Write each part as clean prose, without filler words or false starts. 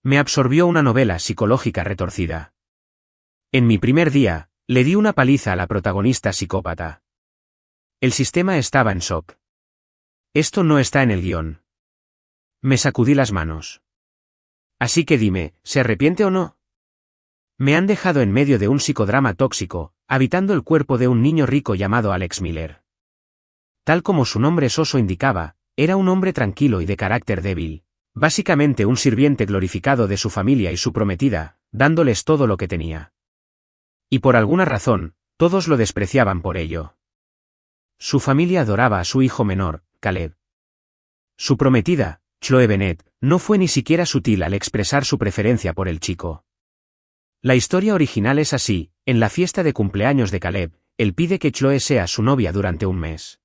Me absorbió una novela psicológica retorcida. En mi primer día, le di una paliza a la protagonista psicópata. El sistema estaba en shock. Esto no está en el guión. Me sacudí las manos. Así que dime, ¿se arrepiente o no? Me han dejado en medio de un psicodrama tóxico, habitando el cuerpo de un niño rico llamado Alex Miller. Tal como su nombre soso indicaba, era un hombre tranquilo y de carácter débil, básicamente un sirviente glorificado de su familia y su prometida, dándoles todo lo que tenía. Y por alguna razón, todos lo despreciaban por ello. Su familia adoraba a su hijo menor, Caleb. Su prometida, Chloe Bennett, no fue ni siquiera sutil al expresar su preferencia por el chico. La historia original es así: en la fiesta de cumpleaños de Caleb, él pide que Chloe sea su novia durante un mes.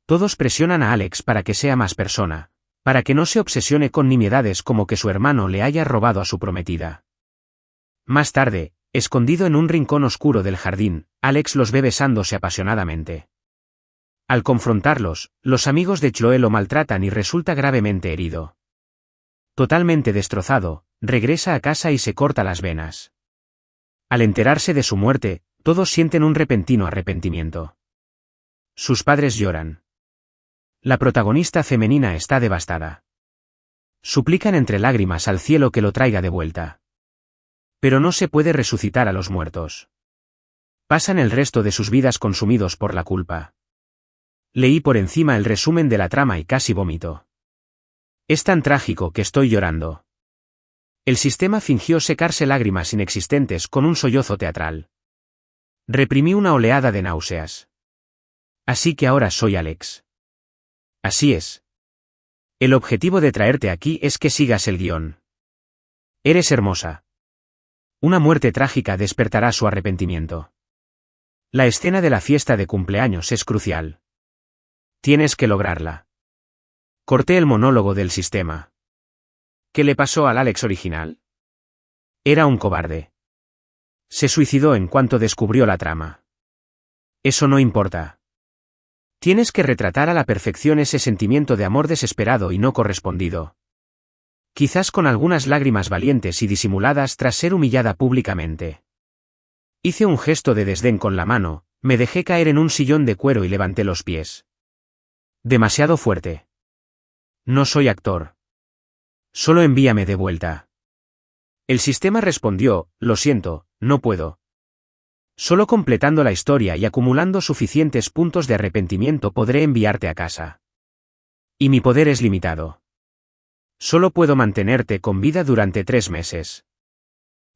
Todos presionan a Alex para que sea más persona, para que no se obsesione con nimiedades como que su hermano le haya robado a su prometida. Más tarde, escondido en un rincón oscuro del jardín, Alex los ve besándose apasionadamente. Al confrontarlos, los amigos de Chloe lo maltratan y resulta gravemente herido. Totalmente destrozado, regresa a casa y se corta las venas. Al enterarse de su muerte, todos sienten un repentino arrepentimiento. Sus padres lloran. La protagonista femenina está devastada. Suplican entre lágrimas al cielo que lo traiga de vuelta. Pero no se puede resucitar a los muertos. Pasan el resto de sus vidas consumidos por la culpa. Leí por encima el resumen de la trama y casi vomito. Es tan trágico que estoy llorando. El sistema fingió secarse lágrimas inexistentes con un sollozo teatral. Reprimí una oleada de náuseas. Así que ahora soy Alex. Así es. El objetivo de traerte aquí es que sigas el guión. Eres hermosa. Una muerte trágica despertará su arrepentimiento. La escena de la fiesta de cumpleaños es crucial. Tienes que lograrla. Corté el monólogo del sistema. ¿Qué le pasó al Alex original? Era un cobarde. Se suicidó en cuanto descubrió la trama. Eso no importa. Tienes que retratar a la perfección ese sentimiento de amor desesperado y no correspondido. Quizás con algunas lágrimas valientes y disimuladas tras ser humillada públicamente. Hice un gesto de desdén con la mano, me dejé caer en un sillón de cuero y levanté los pies. Demasiado fuerte. No soy actor. Solo envíame de vuelta. El sistema respondió: lo siento, no puedo. Solo completando la historia y acumulando suficientes puntos de arrepentimiento podré enviarte a casa. Y mi poder es limitado. Solo puedo mantenerte con vida durante 3 meses.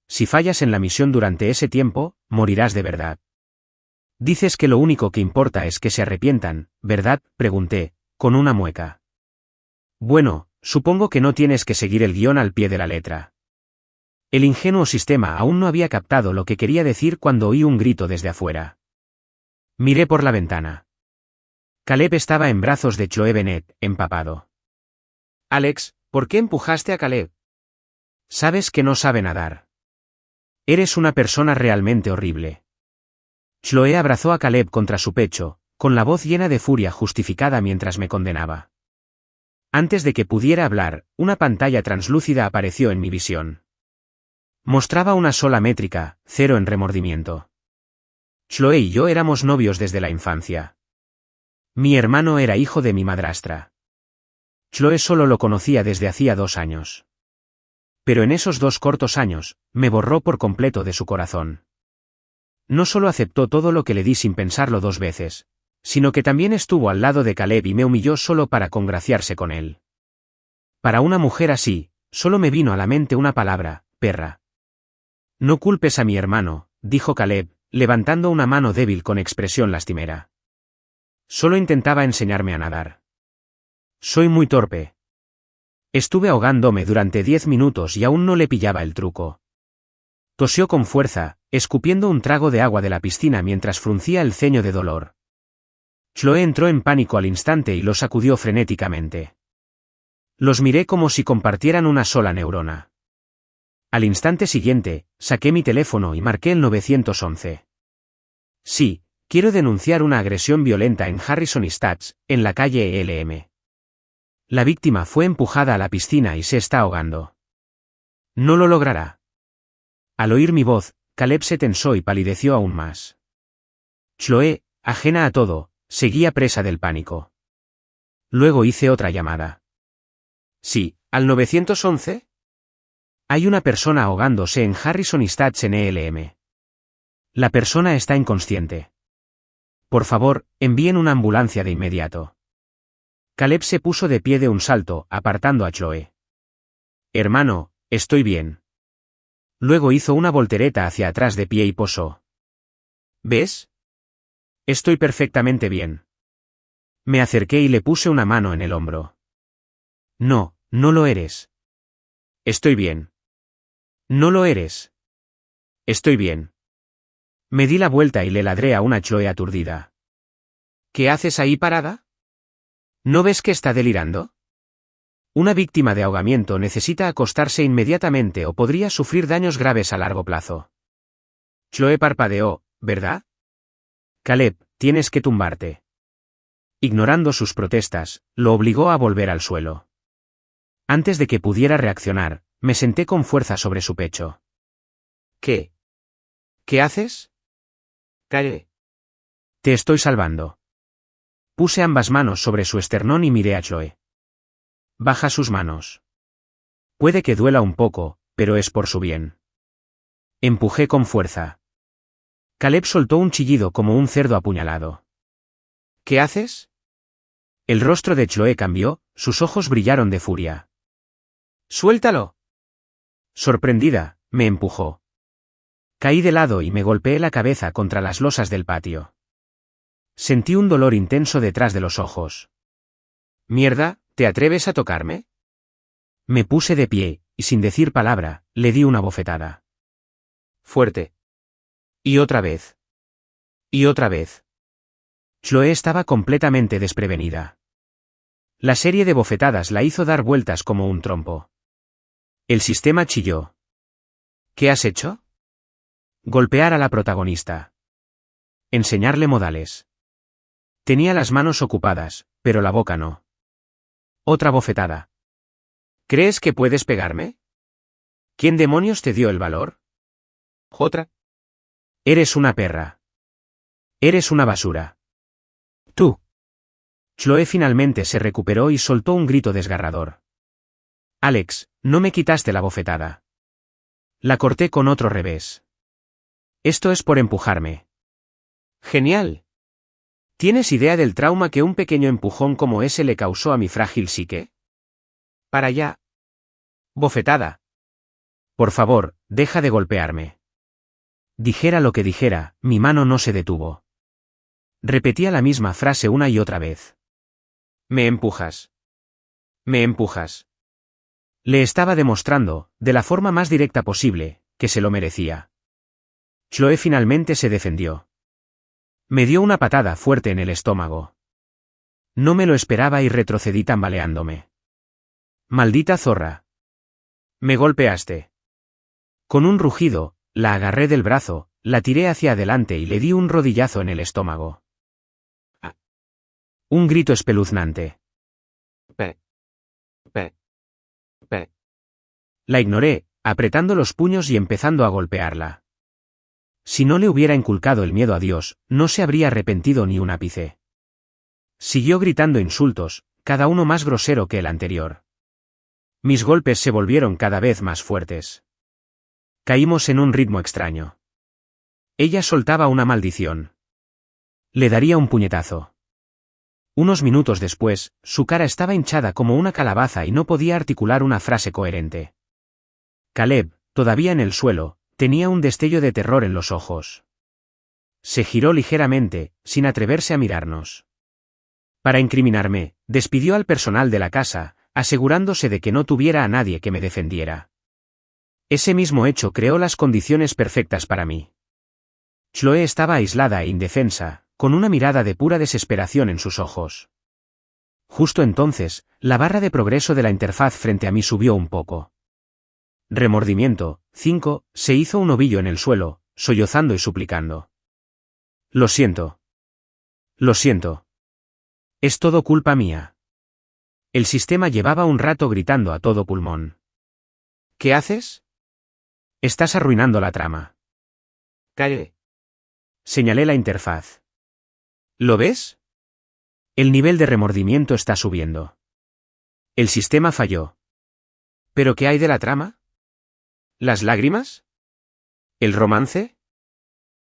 Si fallas en la misión durante ese tiempo, morirás de verdad. Dices que lo único que importa es que se arrepientan, ¿verdad?, pregunté, con una mueca. Bueno, supongo que no tienes que seguir el guión al pie de la letra. El ingenuo sistema aún no había captado lo que quería decir cuando oí un grito desde afuera. Miré por la ventana. Caleb estaba en brazos de Chloe Bennett, empapado. Alex, ¿por qué empujaste a Caleb? Sabes que no sabe nadar. Eres una persona realmente horrible. Chloe abrazó a Caleb contra su pecho, con la voz llena de furia justificada mientras me condenaba. Antes de que pudiera hablar, una pantalla translúcida apareció en mi visión. Mostraba una sola métrica, 0 en remordimiento. Chloe y yo éramos novios desde la infancia. Mi hermano era hijo de mi madrastra. Chloe solo lo conocía desde hacía 2 años. Pero en esos 2 cortos años, me borró por completo de su corazón. No solo aceptó todo lo que le di sin pensarlo 2 veces, sino que también estuvo al lado de Caleb y me humilló solo para congraciarse con él. Para una mujer así, solo me vino a la mente una palabra: perra. No culpes a mi hermano, dijo Caleb, levantando una mano débil con expresión lastimera. Solo intentaba enseñarme a nadar. Soy muy torpe. Estuve ahogándome durante 10 minutos y aún no le pillaba el truco. Tosió con fuerza, escupiendo un trago de agua de la piscina mientras fruncía el ceño de dolor. Chloe entró en pánico al instante y lo sacudió frenéticamente. Los miré como si compartieran una sola neurona. Al instante siguiente, saqué mi teléfono y marqué el 911. Sí, quiero denunciar una agresión violenta en Harrison Estates, en la calle ELM. La víctima fue empujada a la piscina y se está ahogando. No lo logrará. Al oír mi voz, Caleb se tensó y palideció aún más. Chloe, ajena a todo, seguía presa del pánico. Luego hice otra llamada. Sí, ¿al 911? Hay una persona ahogándose en Harrison Estates en ELM. La persona está inconsciente. Por favor, envíen una ambulancia de inmediato. Caleb se puso de pie de un salto, apartando a Chloe. Hermano, estoy bien. Luego hizo una voltereta hacia atrás de pie y posó. ¿Ves? Estoy perfectamente bien. Me acerqué y le puse una mano en el hombro. No, no lo eres. Estoy bien. No lo eres. Estoy bien. Me di la vuelta y le ladré a una Chloe aturdida. ¿Qué haces ahí parada? ¿No ves que está delirando? Una víctima de ahogamiento necesita acostarse inmediatamente o podría sufrir daños graves a largo plazo. Chloe parpadeó, ¿verdad? Caleb, tienes que tumbarte. Ignorando sus protestas, lo obligó a volver al suelo. Antes de que pudiera reaccionar, me senté con fuerza sobre su pecho. ¿Qué? ¿Qué haces? Calle. Te estoy salvando. Puse ambas manos sobre su esternón y miré a Chloe. Baja sus manos. Puede que duela un poco, pero es por su bien. Empujé con fuerza. Caleb soltó un chillido como un cerdo apuñalado. ¿Qué haces? El rostro de Chloe cambió, sus ojos brillaron de furia. ¡Suéltalo! Sorprendida, me empujó. Caí de lado y me golpeé la cabeza contra las losas del patio. Sentí un dolor intenso detrás de los ojos. Mierda, ¿te atreves a tocarme? Me puse de pie, y sin decir palabra, le di una bofetada. Fuerte. Y otra vez. Y otra vez. Chloe estaba completamente desprevenida. La serie de bofetadas la hizo dar vueltas como un trompo. El sistema chilló. ¿Qué has hecho? Golpear a la protagonista. Enseñarle modales. Tenía las manos ocupadas, pero la boca no. Otra bofetada. ¿Crees que puedes pegarme? ¿Quién demonios te dio el valor? Otra. Eres una perra. Eres una basura. Tú. Chloe finalmente se recuperó y soltó un grito desgarrador. Alex, no me quitaste la bofetada. La corté con otro revés. Esto es por empujarme. Genial. ¿Tienes idea del trauma que un pequeño empujón como ese le causó a mi frágil psique? Para allá. Bofetada. Por favor, deja de golpearme. Dijera lo que dijera, mi mano no se detuvo. Repetía la misma frase una y otra vez. Me empujas. Me empujas. Le estaba demostrando, de la forma más directa posible, que se lo merecía. Chloe finalmente se defendió. Me dio una patada fuerte en el estómago. No me lo esperaba y retrocedí tambaleándome. Maldita zorra. Me golpeaste. Con un rugido, la agarré del brazo, la tiré hacia adelante y le di un rodillazo en el estómago. Ah. Un grito espeluznante. Pe. Pe. Pe. La ignoré, apretando los puños y empezando a golpearla. Si no le hubiera inculcado el miedo a Dios, no se habría arrepentido ni un ápice. Siguió gritando insultos, cada uno más grosero que el anterior. Mis golpes se volvieron cada vez más fuertes. Caímos en un ritmo extraño. Ella soltaba una maldición. Le daría un puñetazo. Unos minutos después, su cara estaba hinchada como una calabaza y no podía articular una frase coherente. Caleb, todavía en el suelo, tenía un destello de terror en los ojos. Se giró ligeramente, sin atreverse a mirarnos. Para incriminarme, despidió al personal de la casa, asegurándose de que no tuviera a nadie que me defendiera. Ese mismo hecho creó las condiciones perfectas para mí. Chloe estaba aislada e indefensa, con una mirada de pura desesperación en sus ojos. Justo entonces, la barra de progreso de la interfaz frente a mí subió un poco. Remordimiento, 5, se hizo un ovillo en el suelo, sollozando y suplicando. Lo siento. Lo siento. Es todo culpa mía. El sistema llevaba un rato gritando a todo pulmón. ¿Qué haces? Estás arruinando la trama. Calle. Señalé la interfaz. ¿Lo ves? El nivel de remordimiento está subiendo. El sistema falló. ¿Pero qué hay de la trama? ¿Las lágrimas? ¿El romance?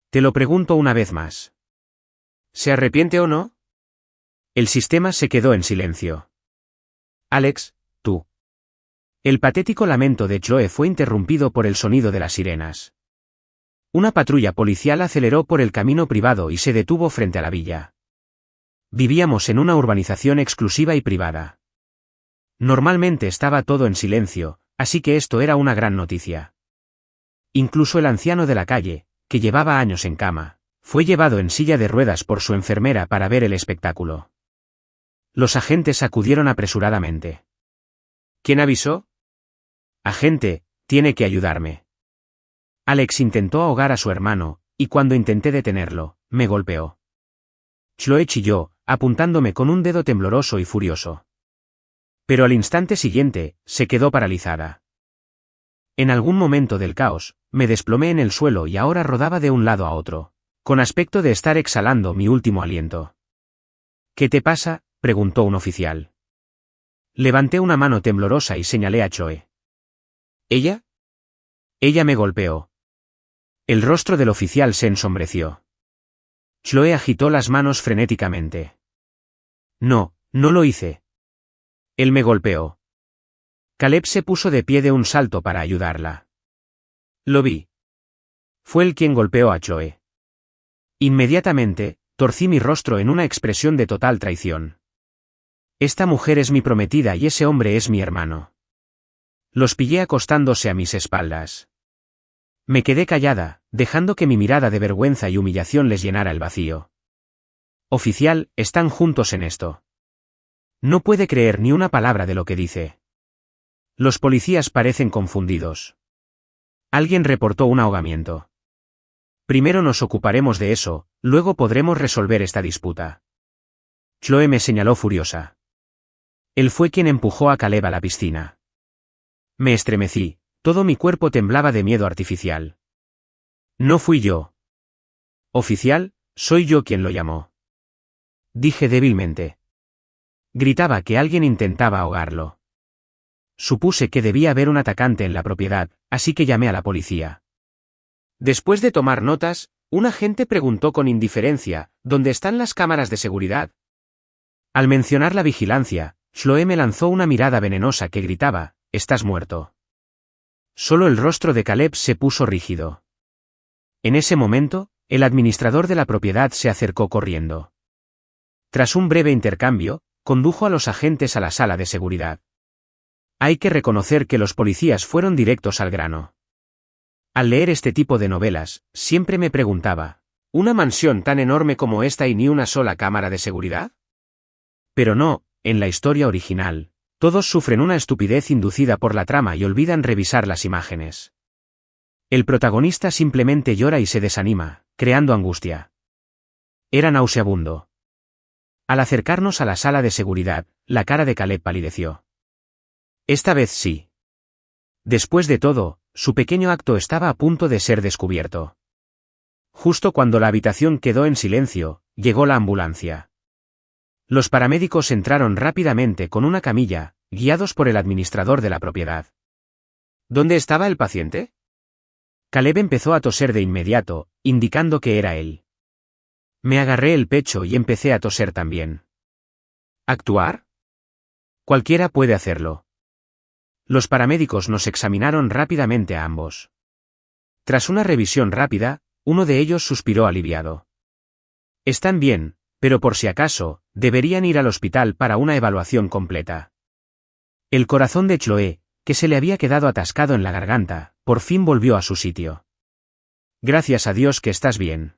Te lo pregunto una vez más. ¿Se arrepiente o no? El sistema se quedó en silencio. Alex, tú. El patético lamento de Chloe fue interrumpido por el sonido de las sirenas. Una patrulla policial aceleró por el camino privado y se detuvo frente a la villa. Vivíamos en una urbanización exclusiva y privada. Normalmente estaba todo en silencio, así que esto era una gran noticia. Incluso el anciano de la calle, que llevaba años en cama, fue llevado en silla de ruedas por su enfermera para ver el espectáculo. Los agentes acudieron apresuradamente. ¿Quién avisó? Agente, tiene que ayudarme. Alex intentó ahogar a su hermano, y cuando intenté detenerlo, me golpeó. Chloe chilló, apuntándome con un dedo tembloroso y furioso. Pero al instante siguiente, se quedó paralizada. En algún momento del caos, me desplomé en el suelo y ahora rodaba de un lado a otro, con aspecto de estar exhalando mi último aliento. ¿Qué te pasa?, preguntó un oficial. Levanté una mano temblorosa y señalé a Chloe. ¿Ella? Ella me golpeó. El rostro del oficial se ensombreció. Chloe agitó las manos frenéticamente. No, no lo hice. Él me golpeó. Caleb se puso de pie de un salto para ayudarla. Lo vi. Fue él quien golpeó a Chloe. Inmediatamente, torcí mi rostro en una expresión de total traición. Esta mujer es mi prometida y ese hombre es mi hermano. Los pillé acostándose a mis espaldas. Me quedé callada, dejando que mi mirada de vergüenza y humillación les llenara el vacío. Oficial, están juntos en esto. No puede creer ni una palabra de lo que dice. Los policías parecen confundidos. Alguien reportó un ahogamiento. Primero nos ocuparemos de eso, luego podremos resolver esta disputa. Chloe me señaló furiosa. Él fue quien empujó a Caleb a la piscina. Me estremecí. Todo mi cuerpo temblaba de miedo artificial. No fui yo. Oficial, soy yo quien lo llamó. Dije débilmente. Gritaba que alguien intentaba ahogarlo. Supuse que debía haber un atacante en la propiedad, así que llamé a la policía. Después de tomar notas, un agente preguntó con indiferencia, ¿dónde están las cámaras de seguridad? Al mencionar la vigilancia, Chloe me lanzó una mirada venenosa que gritaba, «Estás muerto». Solo el rostro de Caleb se puso rígido. En ese momento, el administrador de la propiedad se acercó corriendo. Tras un breve intercambio, condujo a los agentes a la sala de seguridad. Hay que reconocer que los policías fueron directos al grano. Al leer este tipo de novelas, siempre me preguntaba, ¿una mansión tan enorme como esta y ni una sola cámara de seguridad? Pero no, en la historia original. Todos sufren una estupidez inducida por la trama y olvidan revisar las imágenes. El protagonista simplemente llora y se desanima, creando angustia. Era nauseabundo. Al acercarnos a la sala de seguridad, la cara de Caleb palideció. Esta vez sí. Después de todo, su pequeño acto estaba a punto de ser descubierto. Justo cuando la habitación quedó en silencio, llegó la ambulancia. Los paramédicos entraron rápidamente con una camilla, guiados por el administrador de la propiedad. ¿Dónde estaba el paciente? Caleb empezó a toser de inmediato, indicando que era él. Me agarré el pecho y empecé a toser también. ¿Actuar? Cualquiera puede hacerlo. Los paramédicos nos examinaron rápidamente a ambos. Tras una revisión rápida, uno de ellos suspiró aliviado. Están bien, pero por si acaso, deberían ir al hospital para una evaluación completa. El corazón de Chloe, que se le había quedado atascado en la garganta, por fin volvió a su sitio. Gracias a Dios que estás bien.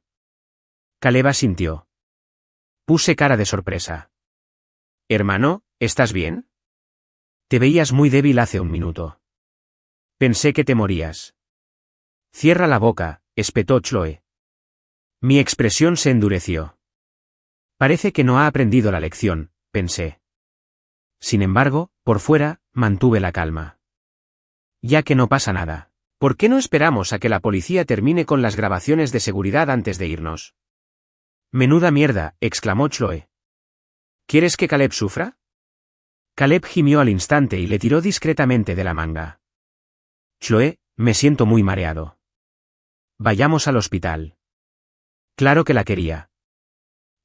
Caleb asintió. Puse cara de sorpresa. Hermano, ¿estás bien? Te veías muy débil hace un minuto. Pensé que te morías. Cierra la boca, espetó Chloe. Mi expresión se endureció. Parece que no ha aprendido la lección, pensé. Sin embargo, por fuera, mantuve la calma. Ya que no pasa nada. ¿Por qué no esperamos a que la policía termine con las grabaciones de seguridad antes de irnos? Menuda mierda, exclamó Chloe. ¿Quieres que Caleb sufra? Caleb gimió al instante y le tiró discretamente de la manga. Chloe, me siento muy mareado. Vayamos al hospital. Claro que la quería.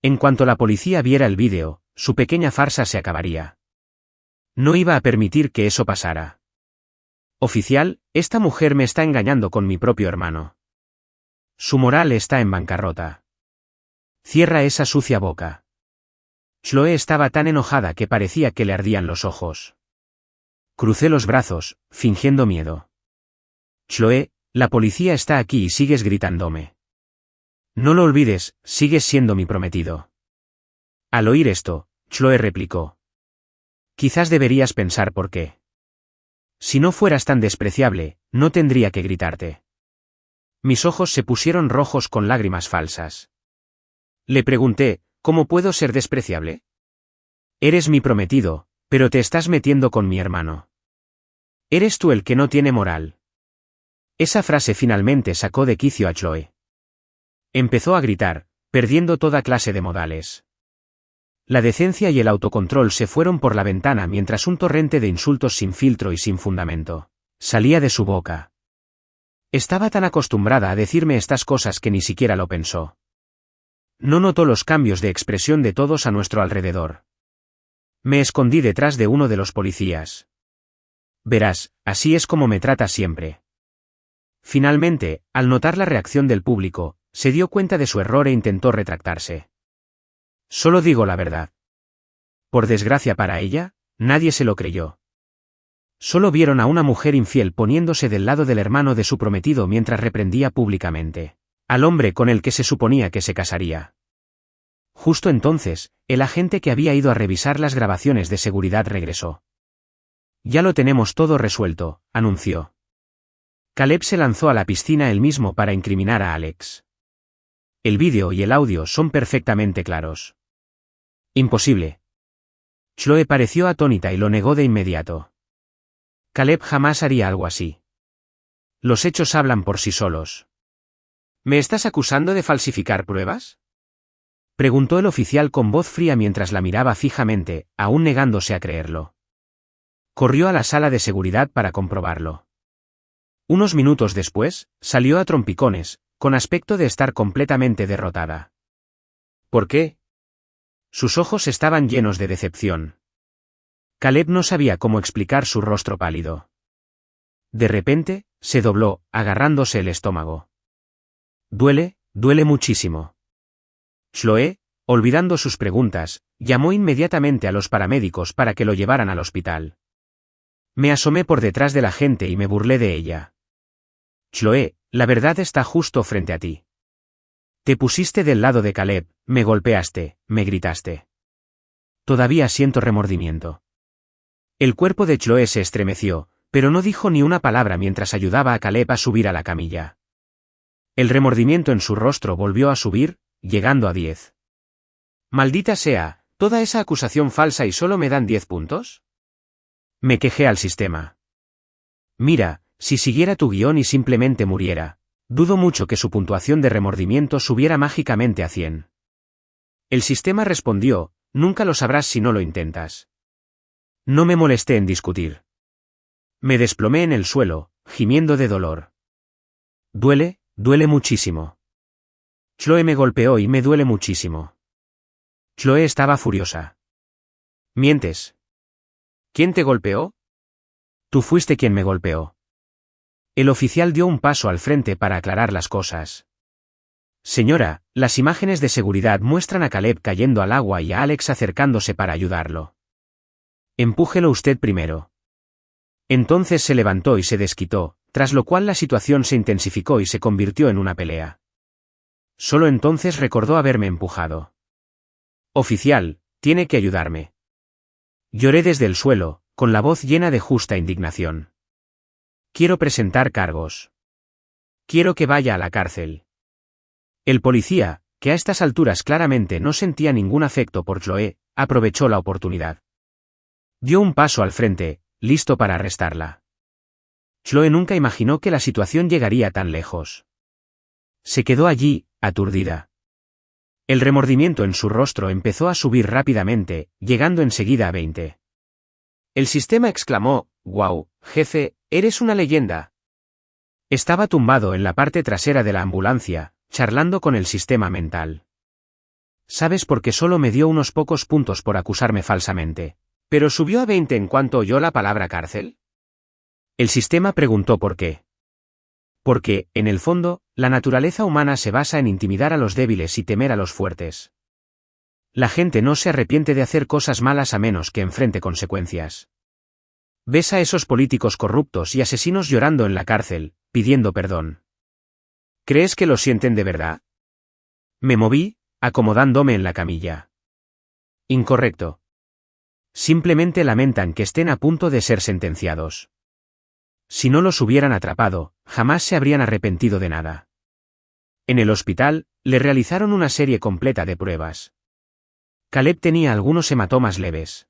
En cuanto la policía viera el vídeo, su pequeña farsa se acabaría. No iba a permitir que eso pasara. Oficial, esta mujer me está engañando con mi propio hermano. Su moral está en bancarrota. Cierra esa sucia boca. Chloe estaba tan enojada que parecía que le ardían los ojos. Crucé los brazos, fingiendo miedo. Chloe, la policía está aquí y sigues gritándome. No lo olvides, sigues siendo mi prometido. Al oír esto, Chloe replicó. Quizás deberías pensar por qué. Si no fueras tan despreciable, no tendría que gritarte. Mis ojos se pusieron rojos con lágrimas falsas. Le pregunté, ¿cómo puedo ser despreciable? Eres mi prometido, pero te estás metiendo con mi hermano. Eres tú el que no tiene moral. Esa frase finalmente sacó de quicio a Chloe. Empezó a gritar, perdiendo toda clase de modales. La decencia y el autocontrol se fueron por la ventana mientras un torrente de insultos sin filtro y sin fundamento salía de su boca. Estaba tan acostumbrada a decirme estas cosas que ni siquiera lo pensó. No notó los cambios de expresión de todos a nuestro alrededor. Me escondí detrás de uno de los policías. Verás, así es como me trata siempre. Finalmente, al notar la reacción del público, se dio cuenta de su error e intentó retractarse. Solo digo la verdad. Por desgracia para ella, nadie se lo creyó. Solo vieron a una mujer infiel poniéndose del lado del hermano de su prometido mientras reprendía públicamente al hombre con el que se suponía que se casaría. Justo entonces, el agente que había ido a revisar las grabaciones de seguridad regresó. Ya lo tenemos todo resuelto, anunció. Caleb se lanzó a la piscina él mismo para incriminar a Alex. El vídeo y el audio son perfectamente claros. Imposible. Chloe pareció atónita y lo negó de inmediato. Caleb jamás haría algo así. Los hechos hablan por sí solos. ¿Me estás acusando de falsificar pruebas? Preguntó el oficial con voz fría mientras la miraba fijamente, aún negándose a creerlo. Corrió a la sala de seguridad para comprobarlo. Unos minutos después, salió a trompicones, con aspecto de estar completamente derrotada. ¿Por qué? Sus ojos estaban llenos de decepción. Caleb no sabía cómo explicar su rostro pálido. De repente, se dobló, agarrándose el estómago. Duele muchísimo. Chloe, olvidando sus preguntas, llamó inmediatamente a los paramédicos para que lo llevaran al hospital. Me asomé por detrás de la gente y me burlé de ella. Chloe, la verdad está justo frente a ti. Te pusiste del lado de Caleb, me golpeaste, me gritaste. Todavía siento remordimiento. El cuerpo de Chloe se estremeció, pero no dijo ni una palabra mientras ayudaba a Caleb a subir a la camilla. El remordimiento en su rostro volvió a subir, llegando a 10. Maldita sea, ¿toda esa acusación falsa y solo me dan 10 puntos? Me quejé al sistema. Mira, si siguiera tu guión y simplemente muriera, dudo mucho que su puntuación de remordimiento subiera mágicamente a 100. El sistema respondió, nunca lo sabrás si no lo intentas. No me molesté en discutir. Me desplomé en el suelo, gimiendo de dolor. Duele muchísimo. Chloe me golpeó y me duele muchísimo. Chloe estaba furiosa. ¿Mientes? ¿Quién te golpeó? Tú fuiste quien me golpeó. El oficial dio un paso al frente para aclarar las cosas. Señora, las imágenes de seguridad muestran a Caleb cayendo al agua y a Alex acercándose para ayudarlo. Empújelo usted primero. Entonces se levantó y se desquitó, tras lo cual la situación se intensificó y se convirtió en una pelea. Solo entonces recordó haberme empujado. Oficial, tiene que ayudarme. Lloré desde el suelo, con la voz llena de justa indignación. Quiero presentar cargos. Quiero que vaya a la cárcel. El policía, que a estas alturas claramente no sentía ningún afecto por Chloe, aprovechó la oportunidad. Dio un paso al frente, listo para arrestarla. Chloe nunca imaginó que la situación llegaría tan lejos. Se quedó allí, aturdida. El remordimiento en su rostro empezó a subir rápidamente, llegando enseguida a 20. El sistema exclamó: «¡Guau, jefe, eres una leyenda!». Estaba tumbado en la parte trasera de la ambulancia, charlando con el sistema mental. ¿Sabes por qué solo me dio unos pocos puntos por acusarme falsamente? ¿Pero subió a 20 en cuanto oyó la palabra cárcel? El sistema preguntó por qué. Porque, en el fondo, la naturaleza humana se basa en intimidar a los débiles y temer a los fuertes. La gente no se arrepiente de hacer cosas malas a menos que enfrente consecuencias. Ves a esos políticos corruptos y asesinos llorando en la cárcel, pidiendo perdón. ¿Crees que lo sienten de verdad? Me moví, acomodándome en la camilla. Incorrecto. Simplemente lamentan que estén a punto de ser sentenciados. Si no los hubieran atrapado, jamás se habrían arrepentido de nada. En el hospital, le realizaron una serie completa de pruebas. Caleb tenía algunos hematomas leves.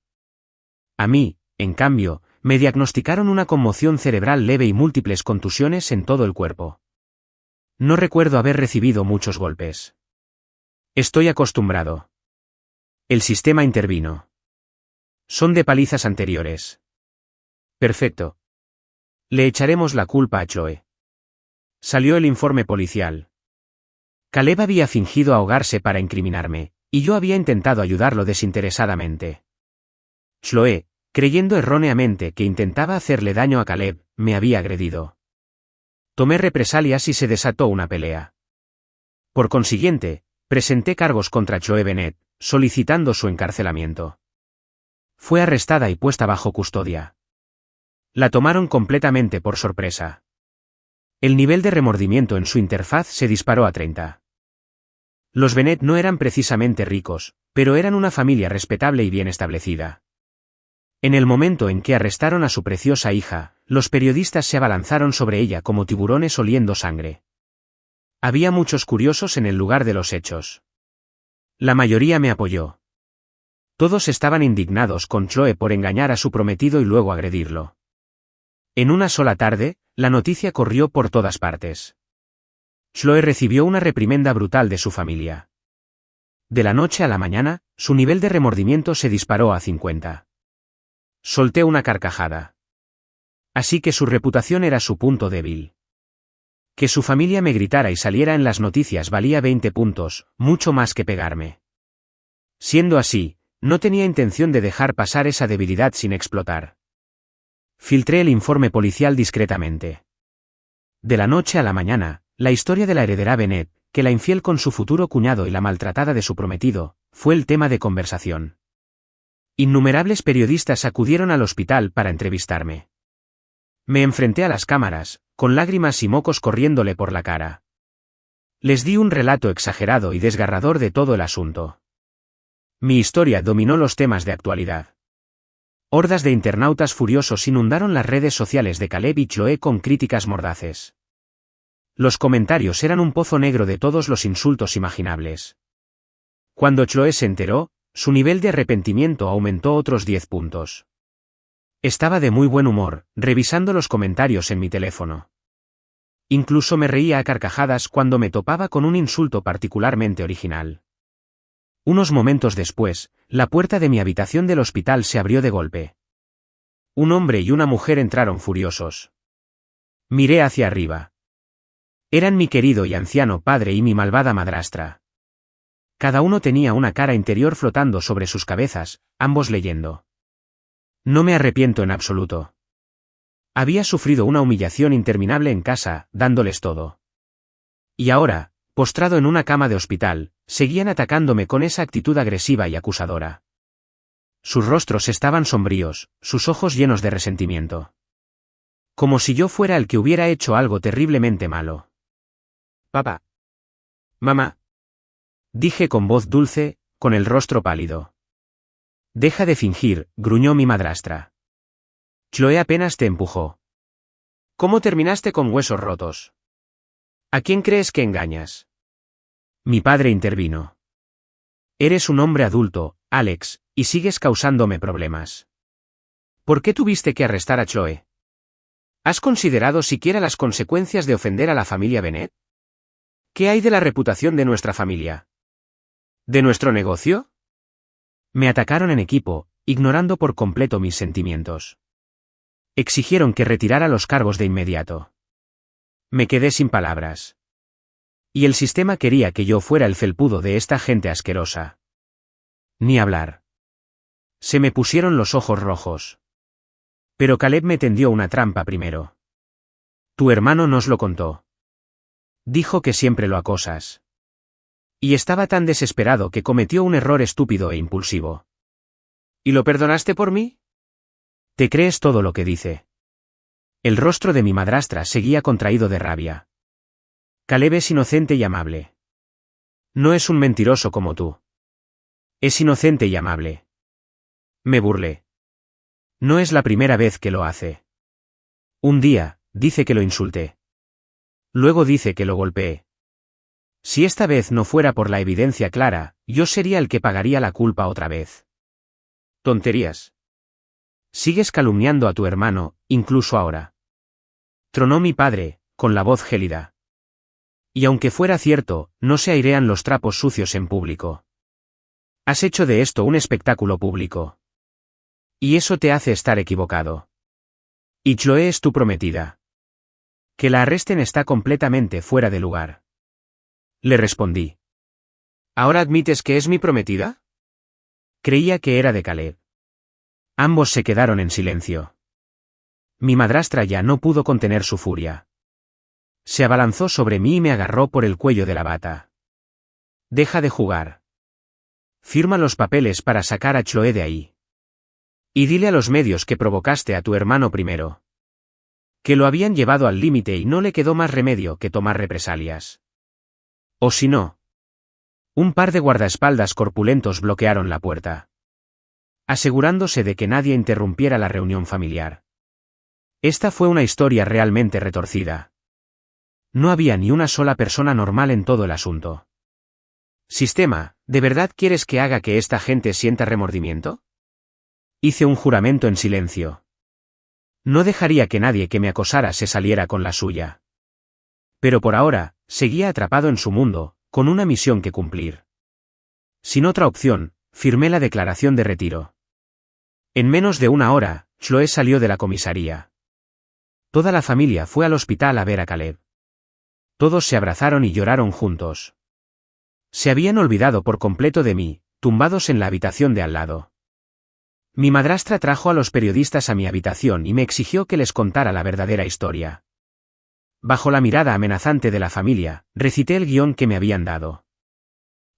A mí, en cambio, me diagnosticaron una conmoción cerebral leve y múltiples contusiones en todo el cuerpo. No recuerdo haber recibido muchos golpes. Estoy acostumbrado. El sistema intervino. Son de palizas anteriores. Perfecto. Le echaremos la culpa a Chloe. Salió el informe policial. Caleb había fingido ahogarse para incriminarme, y yo había intentado ayudarlo desinteresadamente. Chloe, creyendo erróneamente que intentaba hacerle daño a Caleb, me había agredido. Tomé represalias y se desató una pelea. Por consiguiente, presenté cargos contra Chloe Bennett, solicitando su encarcelamiento. Fue arrestada y puesta bajo custodia. La tomaron completamente por sorpresa. El nivel de remordimiento en su interfaz se disparó a 30. Los Bennett no eran precisamente ricos, pero eran una familia respetable y bien establecida. En el momento en que arrestaron a su preciosa hija, los periodistas se abalanzaron sobre ella como tiburones oliendo sangre. Había muchos curiosos en el lugar de los hechos. La mayoría me apoyó. Todos estaban indignados con Chloe por engañar a su prometido y luego agredirlo. En una sola tarde, la noticia corrió por todas partes. Chloe recibió una reprimenda brutal de su familia. De la noche a la mañana, su nivel de remordimiento se disparó a 50. Solté una carcajada. Así que su reputación era su punto débil. Que su familia me gritara y saliera en las noticias valía 20 puntos, mucho más que pegarme. Siendo así, no tenía intención de dejar pasar esa debilidad sin explotar. Filtré el informe policial discretamente. De la noche a la mañana, la historia de la heredera Bennett, que la infiel con su futuro cuñado y la maltratada de su prometido, fue el tema de conversación. Innumerables periodistas acudieron al hospital para entrevistarme. Me enfrenté a las cámaras, con lágrimas y mocos corriéndole por la cara. Les di un relato exagerado y desgarrador de todo el asunto. Mi historia dominó los temas de actualidad. Hordas de internautas furiosos inundaron las redes sociales de Caleb y Chloe con críticas mordaces. Los comentarios eran un pozo negro de todos los insultos imaginables. Cuando Chloe se enteró, su nivel de arrepentimiento aumentó otros 10 puntos. Estaba de muy buen humor, revisando los comentarios en mi teléfono. Incluso me reía a carcajadas cuando me topaba con un insulto particularmente original. Unos momentos después, la puerta de mi habitación del hospital se abrió de golpe. Un hombre y una mujer entraron furiosos. Miré hacia arriba. Eran mi querido y anciano padre y mi malvada madrastra. Cada uno tenía una cara interior flotando sobre sus cabezas, ambos leyendo. No me arrepiento en absoluto. Había sufrido una humillación interminable en casa, dándoles todo. Y ahora, postrado en una cama de hospital, seguían atacándome con esa actitud agresiva y acusadora. Sus rostros estaban sombríos, sus ojos llenos de resentimiento. Como si yo fuera el que hubiera hecho algo terriblemente malo. Papá. Mamá. Dije con voz dulce, con el rostro pálido. Deja de fingir, gruñó mi madrastra. Chloe apenas te empujó. ¿Cómo terminaste con huesos rotos? ¿A quién crees que engañas? Mi padre intervino. Eres un hombre adulto, Alex, y sigues causándome problemas. ¿Por qué tuviste que arrestar a Chloe? ¿Has considerado siquiera las consecuencias de ofender a la familia Bennett? ¿Qué hay de la reputación de nuestra familia? ¿De nuestro negocio? Me atacaron en equipo, ignorando por completo mis sentimientos. Exigieron que retirara los cargos de inmediato. Me quedé sin palabras. Y el sistema quería que yo fuera el felpudo de esta gente asquerosa. Ni hablar. Se me pusieron los ojos rojos. Pero Caleb me tendió una trampa primero. Tu hermano nos lo contó. Dijo que siempre lo acosas. Y estaba tan desesperado que cometió un error estúpido e impulsivo. ¿Y lo perdonaste por mí? ¿Te crees todo lo que dice? El rostro de mi madrastra seguía contraído de rabia. Caleb es inocente y amable. No es un mentiroso como tú. Es inocente y amable. Me burlé. No es la primera vez que lo hace. Un día, dice que lo insulté. Luego dice que lo golpeé. Si esta vez no fuera por la evidencia clara, yo sería el que pagaría la culpa otra vez. Tonterías. Sigues calumniando a tu hermano, incluso ahora. Tronó mi padre, con la voz gélida. Y aunque fuera cierto, no se airean los trapos sucios en público. Has hecho de esto un espectáculo público. Y eso te hace estar equivocado. Y Chloe es tu prometida. Que la arresten está completamente fuera de lugar. Le respondí. ¿Ahora admites que es mi prometida? Creía que era de Caleb. Ambos se quedaron en silencio. Mi madrastra ya no pudo contener su furia. Se abalanzó sobre mí y me agarró por el cuello de la bata. Deja de jugar. Firma los papeles para sacar a Chloe de ahí. Y dile a los medios que provocaste a tu hermano primero. Que lo habían llevado al límite y no le quedó más remedio que tomar represalias. O si no. Un par de guardaespaldas corpulentos bloquearon la puerta, asegurándose de que nadie interrumpiera la reunión familiar. Esta fue una historia realmente retorcida. No había ni una sola persona normal en todo el asunto. Sistema, ¿de verdad quieres que haga que esta gente sienta remordimiento? Hice un juramento en silencio. No dejaría que nadie que me acosara se saliera con la suya. Pero por ahora, seguía atrapado en su mundo, con una misión que cumplir. Sin otra opción, firmé la declaración de retiro. En menos de una hora, Chloe salió de la comisaría. Toda la familia fue al hospital a ver a Caleb. Todos se abrazaron y lloraron juntos. Se habían olvidado por completo de mí, tumbados en la habitación de al lado. Mi madrastra trajo a los periodistas a mi habitación y me exigió que les contara la verdadera historia. Bajo la mirada amenazante de la familia, recité el guión que me habían dado.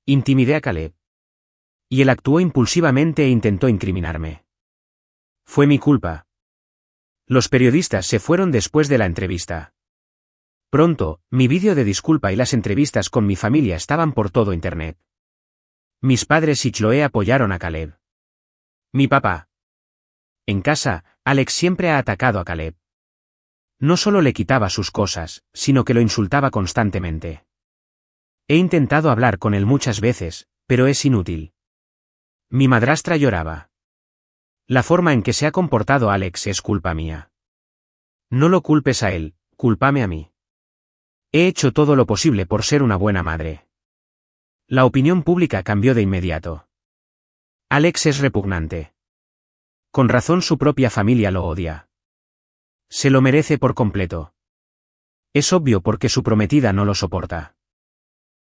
Intimidé a Caleb. Y él actuó impulsivamente e intentó incriminarme. Fue mi culpa. Los periodistas se fueron después de la entrevista. Pronto, mi vídeo de disculpa y las entrevistas con mi familia estaban por todo Internet. Mis padres y Chloe apoyaron a Caleb. Mi papá. En casa, Alex siempre ha atacado a Caleb. No solo le quitaba sus cosas, sino que lo insultaba constantemente. He intentado hablar con él muchas veces, pero es inútil. Mi madrastra lloraba. La forma en que se ha comportado Alex es culpa mía. No lo culpes a él, cúlpame a mí. He hecho todo lo posible por ser una buena madre. La opinión pública cambió de inmediato. Alex es repugnante. Con razón su propia familia lo odia. Se lo merece por completo. Es obvio porque su prometida no lo soporta.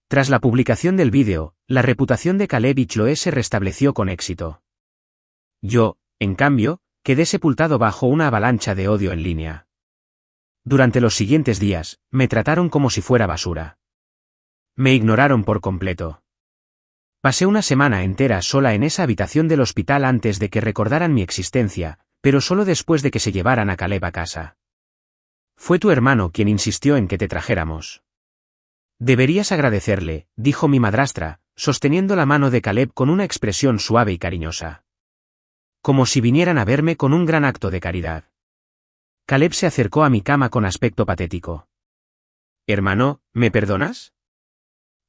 Tras la publicación del vídeo, la reputación de Caleb y Chloe se restableció con éxito. Yo, en cambio, quedé sepultado bajo una avalancha de odio en línea. Durante los siguientes días, me trataron como si fuera basura. Me ignoraron por completo. Pasé una semana entera sola en esa habitación del hospital antes de que recordaran mi existencia, pero solo después de que se llevaran a Caleb a casa. Fue tu hermano quien insistió en que te trajéramos. Deberías agradecerle, dijo mi madrastra, sosteniendo la mano de Caleb con una expresión suave y cariñosa. Como si vinieran a verme con un gran acto de caridad. Caleb se acercó a mi cama con aspecto patético. Hermano, ¿me perdonas?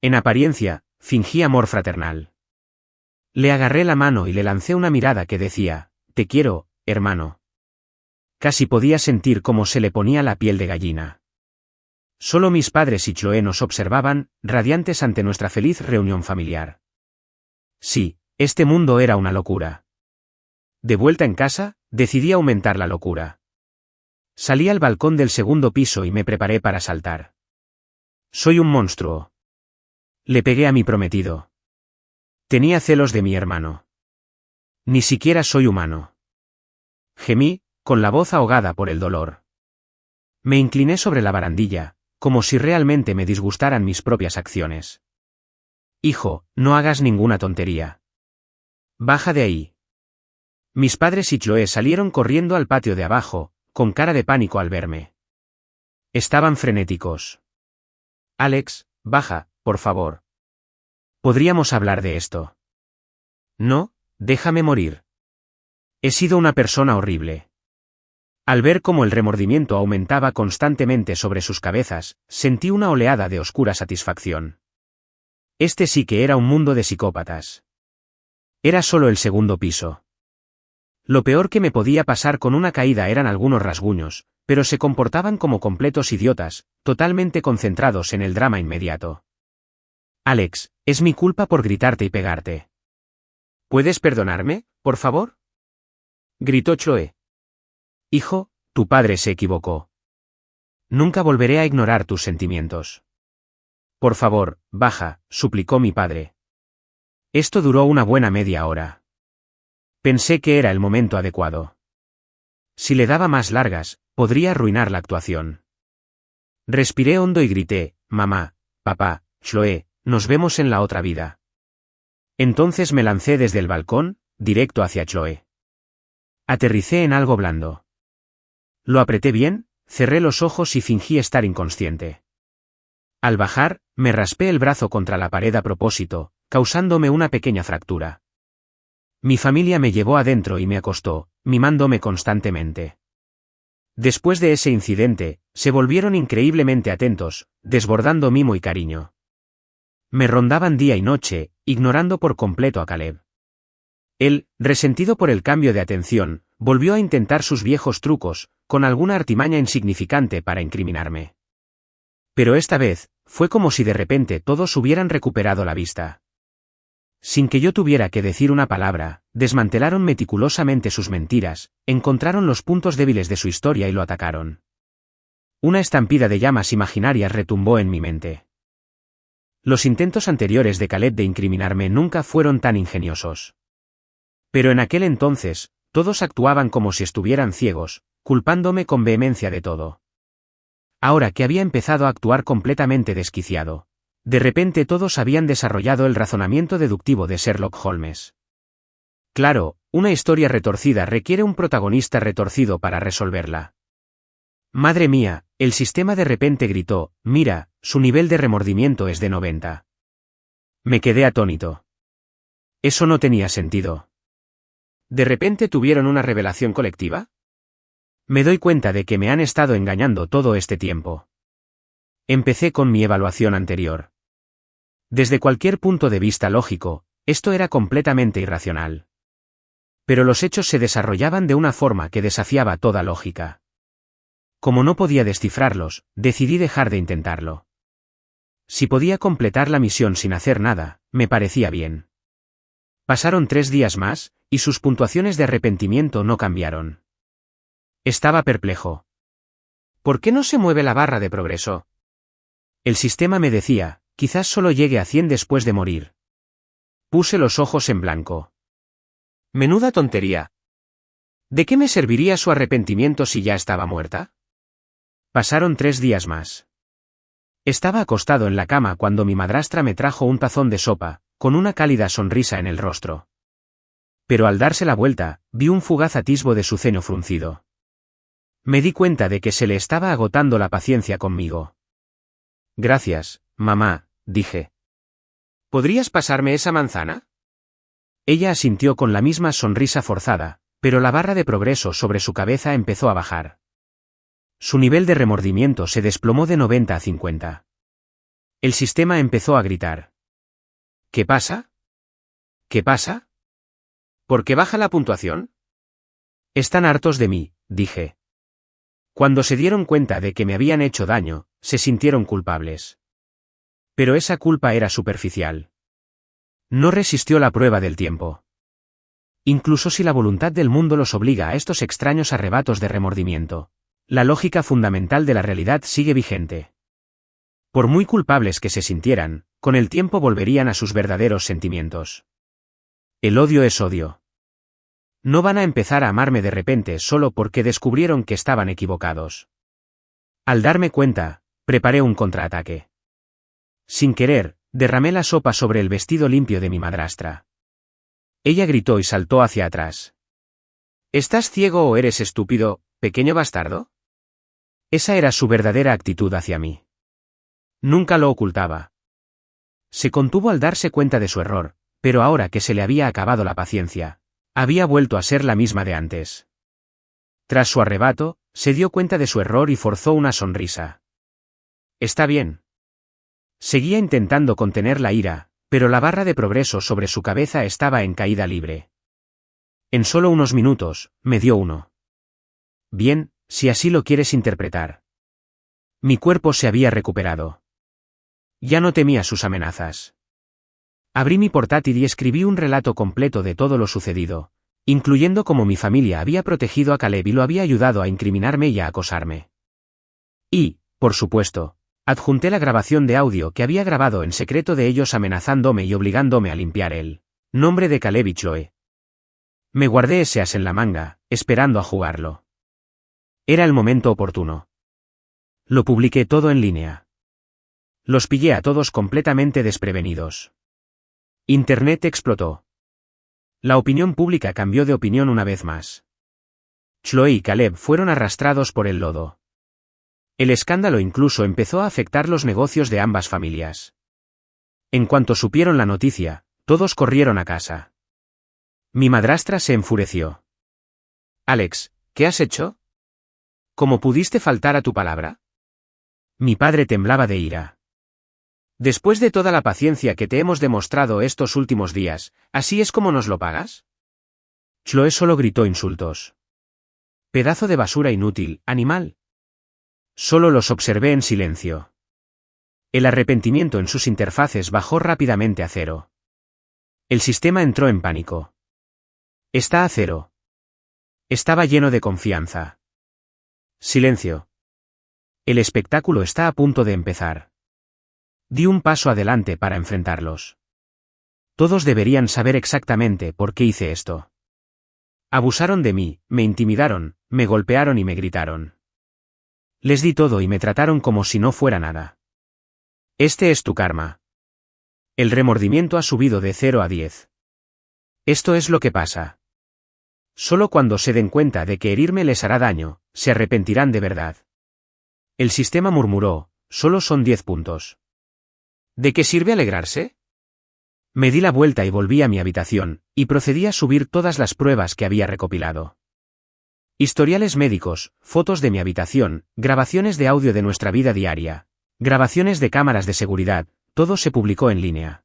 En apariencia, fingí amor fraternal. Le agarré la mano y le lancé una mirada que decía, te quiero, hermano. casi podía sentir cómo se le ponía la piel de gallina. Solo mis padres y Chloe nos observaban, radiantes ante nuestra feliz reunión familiar. Sí, este mundo era una locura. De vuelta en casa, decidí aumentar la locura. Salí al balcón del segundo piso y me preparé para saltar. Soy un monstruo. Le pegué a mi prometido. Tenía celos de mi hermano. Ni siquiera soy humano. Gemí, con la voz ahogada por el dolor. Me incliné sobre la barandilla, como si realmente me disgustaran mis propias acciones. Hijo, no hagas ninguna tontería. Baja de ahí. Mis padres y Chloe salieron corriendo al patio de abajo, con cara de pánico al verme. Estaban frenéticos. Alex, baja, por favor. ¿Podríamos hablar de esto? No, déjame morir. He sido una persona horrible. Al ver cómo el remordimiento aumentaba constantemente sobre sus cabezas, sentí una oleada de oscura satisfacción. Este sí que era un mundo de psicópatas. Era solo el segundo piso. Lo peor que me podía pasar con una caída eran algunos rasguños, pero se comportaban como completos idiotas, totalmente concentrados en el drama inmediato. Alex, es mi culpa por gritarte y pegarte. ¿Puedes perdonarme, por favor? Gritó Chloe. Hijo, tu padre se equivocó. Nunca volveré a ignorar tus sentimientos. Por favor, baja, suplicó mi padre. Esto duró una buena media hora. Pensé que era el momento adecuado. Si le daba más largas, podría arruinar la actuación. Respiré hondo y grité, mamá, papá, Chloe, nos vemos en la otra vida. Entonces me lancé desde el balcón, directo hacia Chloe. Aterricé en algo blando. Lo apreté bien, cerré los ojos y fingí estar inconsciente. Al bajar, me raspé el brazo contra la pared a propósito, causándome una pequeña fractura. Mi familia me llevó adentro y me acostó, mimándome constantemente. Después de ese incidente, se volvieron increíblemente atentos, desbordando mimo y cariño. Me rondaban día y noche, ignorando por completo a Caleb. Él, resentido por el cambio de atención, volvió a intentar sus viejos trucos, con alguna artimaña insignificante para incriminarme. Pero esta vez, fue como si de repente todos hubieran recuperado la vista. Sin que yo tuviera que decir una palabra, desmantelaron meticulosamente sus mentiras, encontraron los puntos débiles de su historia y lo atacaron. Una estampida de llamas imaginarias retumbó en mi mente. Los intentos anteriores de Caleb de incriminarme nunca fueron tan ingeniosos. Pero en aquel entonces, todos actuaban como si estuvieran ciegos, culpándome con vehemencia de todo. Ahora que había empezado a actuar completamente desquiciado, de repente todos habían desarrollado el razonamiento deductivo de Sherlock Holmes. Claro, una historia retorcida requiere un protagonista retorcido para resolverla. Madre mía, el sistema de repente gritó, mira, su nivel de remordimiento es de 90. Me quedé atónito. Eso no tenía sentido. ¿De repente tuvieron una revelación colectiva? Me doy cuenta de que me han estado engañando todo este tiempo. Empecé con mi evaluación anterior. Desde cualquier punto de vista lógico, esto era completamente irracional. Pero los hechos se desarrollaban de una forma que desafiaba toda lógica. Como no podía descifrarlos, decidí dejar de intentarlo. Si podía completar la misión sin hacer nada, me parecía bien. Pasaron 3 días más, y sus puntuaciones de arrepentimiento no cambiaron. Estaba perplejo. ¿Por qué no se mueve la barra de progreso? El sistema me decía, quizás solo llegue a 100 después de morir. Puse los ojos en blanco. Menuda tontería. ¿De qué me serviría su arrepentimiento si ya estaba muerta? Pasaron 3 días más. Estaba acostado en la cama cuando mi madrastra me trajo un tazón de sopa, con una cálida sonrisa en el rostro. Pero al darse la vuelta, vi un fugaz atisbo de su ceño fruncido. Me di cuenta de que se le estaba agotando la paciencia conmigo. Gracias, mamá, dije. ¿Podrías pasarme esa manzana? Ella asintió con la misma sonrisa forzada, pero la barra de progreso sobre su cabeza empezó a bajar. Su nivel de remordimiento se desplomó de 90 a 50. El sistema empezó a gritar. ¿Qué pasa? ¿Qué pasa? ¿Por qué baja la puntuación? Están hartos de mí, dije. Cuando se dieron cuenta de que me habían hecho daño, se sintieron culpables. Pero esa culpa era superficial. No resistió la prueba del tiempo. Incluso si la voluntad del mundo los obliga a estos extraños arrebatos de remordimiento, la lógica fundamental de la realidad sigue vigente. Por muy culpables que se sintieran, con el tiempo volverían a sus verdaderos sentimientos. El odio es odio. No van a empezar a amarme de repente solo porque descubrieron que estaban equivocados. Al darme cuenta, preparé un contraataque. Sin querer, derramé la sopa sobre el vestido limpio de mi madrastra. Ella gritó y saltó hacia atrás. ¿Estás ciego o eres estúpido, pequeño bastardo? Esa era su verdadera actitud hacia mí. Nunca lo ocultaba. Se contuvo al darse cuenta de su error, pero ahora que se le había acabado la paciencia, había vuelto a ser la misma de antes. Tras su arrebato, se dio cuenta de su error y forzó una sonrisa. Está bien. Seguía intentando contener la ira, pero la barra de progreso sobre su cabeza estaba en caída libre. En solo unos minutos, me dio uno. Bien, si así lo quieres interpretar. Mi cuerpo se había recuperado. Ya no temía sus amenazas. Abrí mi portátil y escribí un relato completo de todo lo sucedido, incluyendo cómo mi familia había protegido a Caleb y lo había ayudado a incriminarme y a acosarme. Y, por supuesto, adjunté la grabación de audio que había grabado en secreto de ellos amenazándome y obligándome a limpiar el nombre de Caleb y Chloe. Me guardé ese as en la manga, esperando a jugarlo. Era el momento oportuno. Lo publiqué todo en línea. Los pillé a todos completamente desprevenidos. Internet explotó. La opinión pública cambió de opinión una vez más. Chloe y Caleb fueron arrastrados por el lodo. El escándalo incluso empezó a afectar los negocios de ambas familias. En cuanto supieron la noticia, todos corrieron a casa. Mi madrastra se enfureció. Alex, ¿qué has hecho? ¿Cómo pudiste faltar a tu palabra? Mi padre temblaba de ira. Después de toda la paciencia que te hemos demostrado estos últimos días, ¿así es como nos lo pagas? Chloe solo gritó insultos. Pedazo de basura inútil, animal. Solo los observé en silencio. El arrepentimiento en sus interfaces bajó rápidamente a cero. El sistema entró en pánico. Está a cero. Estaba lleno de confianza. Silencio. El espectáculo está a punto de empezar. Di un paso adelante para enfrentarlos. Todos deberían saber exactamente por qué hice esto. Abusaron de mí, me intimidaron, me golpearon y me gritaron. Les di todo y me trataron como si no fuera nada. Este es tu karma. El remordimiento ha subido de 0 a 10. Esto es lo que pasa. Solo cuando se den cuenta de que herirme les hará daño, se arrepentirán de verdad. El sistema murmuró, solo son 10 puntos. ¿De qué sirve alegrarse? Me di la vuelta y volví a mi habitación, y procedí a subir todas las pruebas que había recopilado. Historiales médicos, fotos de mi habitación, grabaciones de audio de nuestra vida diaria, grabaciones de cámaras de seguridad, todo se publicó en línea.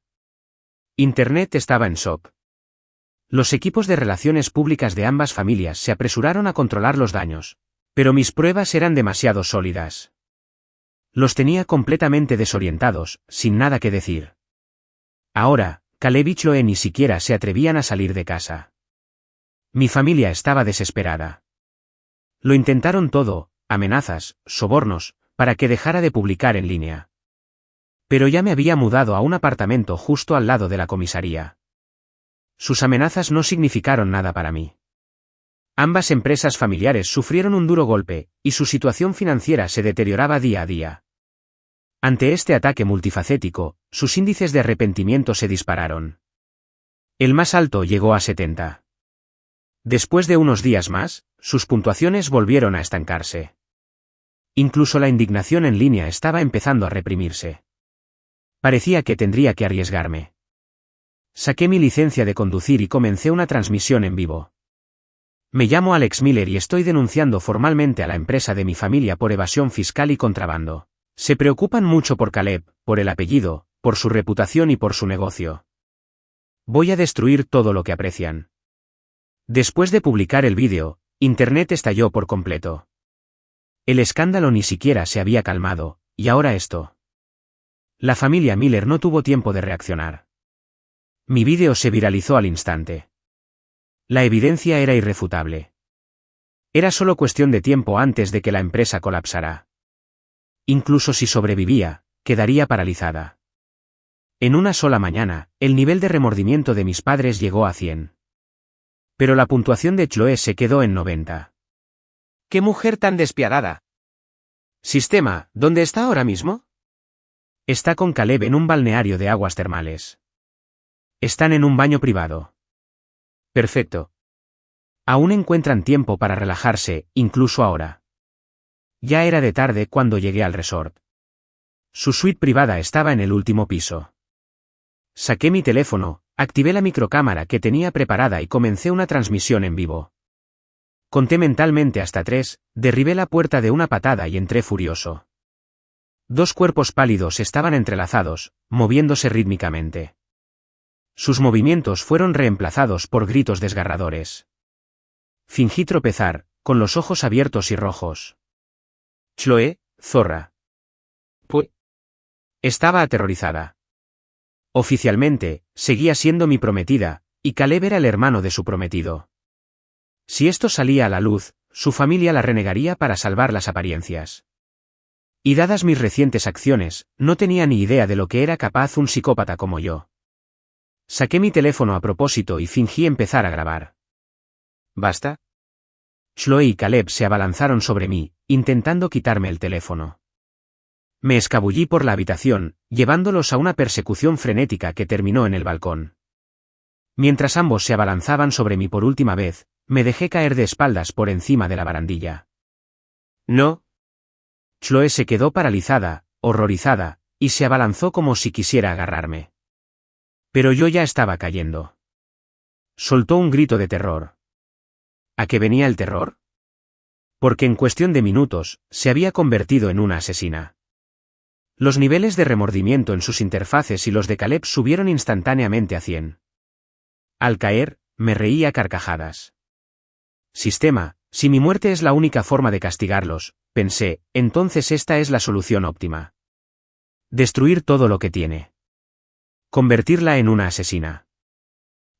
Internet estaba en shock. Los equipos de relaciones públicas de ambas familias se apresuraron a controlar los daños, pero mis pruebas eran demasiado sólidas. Los tenía completamente desorientados, sin nada que decir. Ahora, Caleb y Chloe ni siquiera se atrevían a salir de casa. Mi familia estaba desesperada. Lo intentaron todo, amenazas, sobornos, para que dejara de publicar en línea. Pero ya me había mudado a un apartamento justo al lado de la comisaría. Sus amenazas no significaron nada para mí. Ambas empresas familiares sufrieron un duro golpe, y su situación financiera se deterioraba día a día. Ante este ataque multifacético, sus índices de arrepentimiento se dispararon. El más alto llegó a 70. Después de unos días más, sus puntuaciones volvieron a estancarse. Incluso la indignación en línea estaba empezando a reprimirse. Parecía que tendría que arriesgarme. Saqué mi licencia de conducir y comencé una transmisión en vivo. Me llamo Alex Miller y estoy denunciando formalmente a la empresa de mi familia por evasión fiscal y contrabando. Se preocupan mucho por Caleb, por el apellido, por su reputación y por su negocio. Voy a destruir todo lo que aprecian. Después de publicar el vídeo, Internet estalló por completo. El escándalo ni siquiera se había calmado, y ahora esto. La familia Miller no tuvo tiempo de reaccionar. Mi vídeo se viralizó al instante. La evidencia era irrefutable. Era solo cuestión de tiempo antes de que la empresa colapsara. Incluso si sobrevivía, quedaría paralizada. En una sola mañana, el nivel de remordimiento de mis padres llegó a 100. Pero la puntuación de Chloe se quedó en 90. ¡Qué mujer tan despiadada! Sistema, ¿dónde está ahora mismo? Está con Caleb en un balneario de aguas termales. Están en un baño privado. Perfecto. Aún encuentran tiempo para relajarse, incluso ahora. Ya era de tarde cuando llegué al resort. Su suite privada estaba en el último piso. Saqué mi teléfono, activé la microcámara que tenía preparada y comencé una transmisión en vivo. Conté mentalmente hasta 3, derribé la puerta de una patada y entré furioso. 2 cuerpos pálidos estaban entrelazados, moviéndose rítmicamente. Sus movimientos fueron reemplazados por gritos desgarradores. Fingí tropezar, con los ojos abiertos y rojos. Chloe, zorra. Pues. Estaba aterrorizada. Oficialmente, seguía siendo mi prometida, y Caleb era el hermano de su prometido. Si esto salía a la luz, su familia la renegaría para salvar las apariencias. Y dadas mis recientes acciones, no tenía ni idea de lo que era capaz un psicópata como yo. Saqué mi teléfono a propósito y fingí empezar a grabar. ¿Basta? Chloe y Caleb se abalanzaron sobre mí, intentando quitarme el teléfono. Me escabullí por la habitación, llevándolos a una persecución frenética que terminó en el balcón. Mientras ambos se abalanzaban sobre mí por última vez, me dejé caer de espaldas por encima de la barandilla. No. Chloe se quedó paralizada, horrorizada, y se abalanzó como si quisiera agarrarme. Pero yo ya estaba cayendo. Soltó un grito de terror. ¿A qué venía el terror? Porque en cuestión de minutos, se había convertido en una asesina. Los niveles de remordimiento en sus interfaces y los de Caleb subieron instantáneamente a 100. Al caer, me reí a carcajadas. Sistema, si mi muerte es la única forma de castigarlos, pensé, entonces esta es la solución óptima. Destruir todo lo que tiene. Convertirla en una asesina.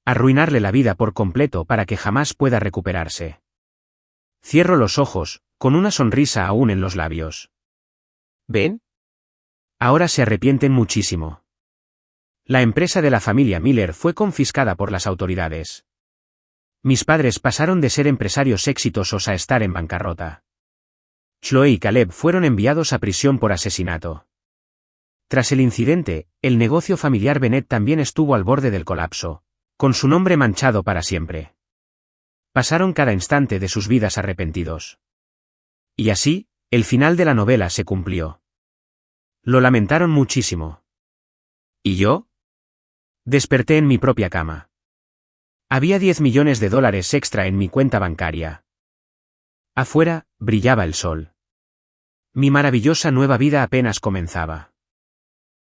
Arruinarle la vida por completo para que jamás pueda recuperarse. Cierro los ojos, con una sonrisa aún en los labios. ¿Ven? Ahora se arrepienten muchísimo. La empresa de la familia Miller fue confiscada por las autoridades. Mis padres pasaron de ser empresarios exitosos a estar en bancarrota. Chloe y Caleb fueron enviados a prisión por asesinato. Tras el incidente, el negocio familiar Bennett también estuvo al borde del colapso, con su nombre manchado para siempre. Pasaron cada instante de sus vidas arrepentidos. Y así, el final de la novela se cumplió. Lo lamentaron muchísimo. ¿Y yo? Desperté en mi propia cama. Había $10 millones extra en mi cuenta bancaria. Afuera, brillaba el sol. Mi maravillosa nueva vida apenas comenzaba.